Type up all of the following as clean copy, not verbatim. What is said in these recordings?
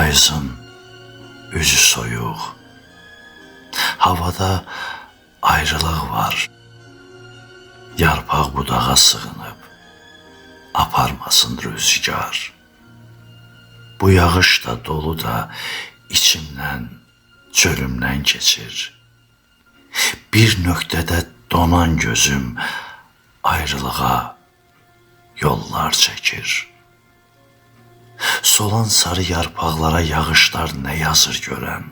Payızın üzü soyuq, havada ayrılıq var. Yarpaq budağa sığınıb, aparmasın rüzgar. Bu yağış da dolu da içimdən, çölümdən keçir. Bir nöqtədə donan gözüm ayrılığa yollar çəkir. Solan sarı yarpaqlara yağışlar nə yazır görən.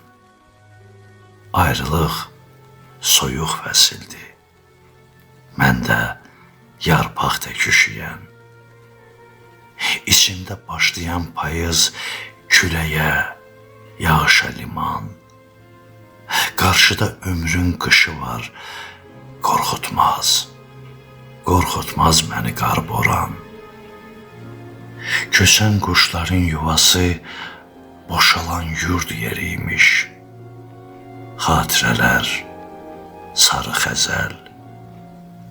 Ayrılıq soyuq fəsildir. Mən də yarpaq tək üşüyən. İçimdə başlayan payız küləyə, yağışa liman. Qarşıda ömrün qışı var, qorxutmaz. Qorxutmaz məni qar boran. Köçən quşların yuvası boşalan yurd yeriymiş. Xatirələr, sarı xəzəl,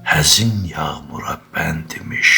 həzin yağmura bənd imiş.